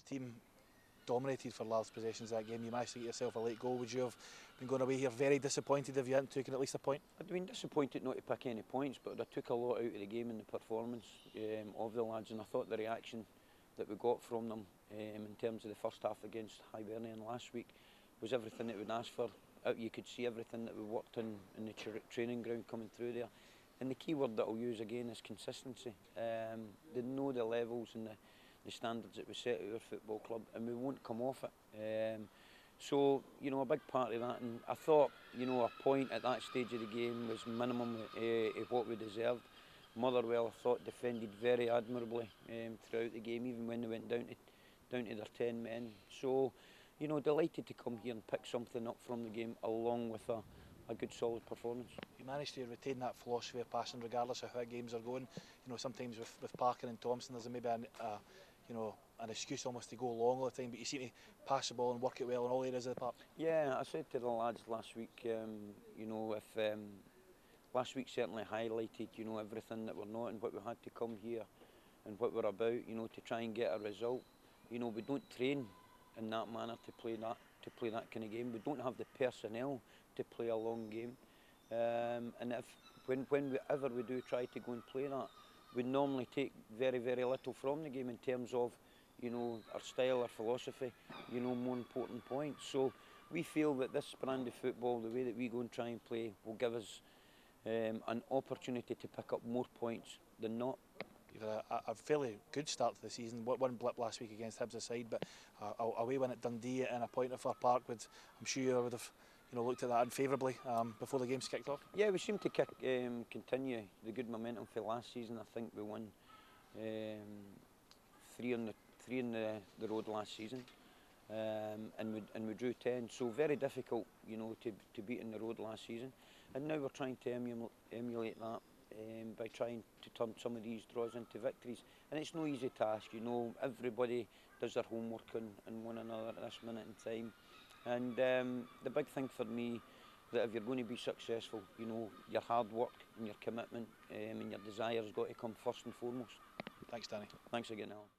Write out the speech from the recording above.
team dominated for large possessions that game. You managed to get yourself a late goal. Would you have been going away here very disappointed if you hadn't taken at least a point? I'd been disappointed not to pick any points, but I took a lot out of the game and the performance of the lads, and I thought the reaction that we got from them in terms of the first half against Hibernian last week was everything that we'd asked for. You could see everything that we worked in the training ground coming through there. And the key word that I'll use again is consistency. They know the levels and the standards that we set at our football club, and we won't come off it. So, you know, a big part of that, and I thought, you know, a point at that stage of the game was minimum of what we deserved. Motherwell, I thought, defended very admirably throughout the game, even when they went down to their 10 men. So, you know, delighted to come here and pick something up from the game, along with a good solid performance. You managed to retain that philosophy of passing regardless of how games are going. You know, sometimes with Parker and Thompson there's maybe an excuse almost to go long all the time, but you seem to pass the ball and work it well in all areas of the park. Yeah, I said to the lads last week, you know, if last week certainly highlighted, you know, everything that we're not and what we had to come here and what we're about, you know, to try and get a result. You know, we don't train in that manner to play that kind of game. We don't have the personnel to play a long game, and whenever we do try to go and play that, we normally take very, very little from the game in terms of, you know, our style, our philosophy, you know, more important points. So we feel that this brand of football, the way that we go and try and play, will give us an opportunity to pick up more points than not. You've had a fairly good start to the season. One blip last week against Hibs aside, but away win at Dundee and a point at Fir Park I'm sure you would have, you know, looked at that unfavourably before the game's kicked off. Yeah, we seem to continue the good momentum for last season. I think we won three on the road last season, and we drew 10. So very difficult, you know, to beat on the road last season. And now we're trying to emulate that. By trying to turn some of these draws into victories, and it's no easy task. You know, everybody does their homework on one another at this minute in time, and the big thing for me, that if you're going to be successful, you know, your hard work and your commitment and your desire has got to come first and foremost. Thanks, Danny. Thanks again, Alan.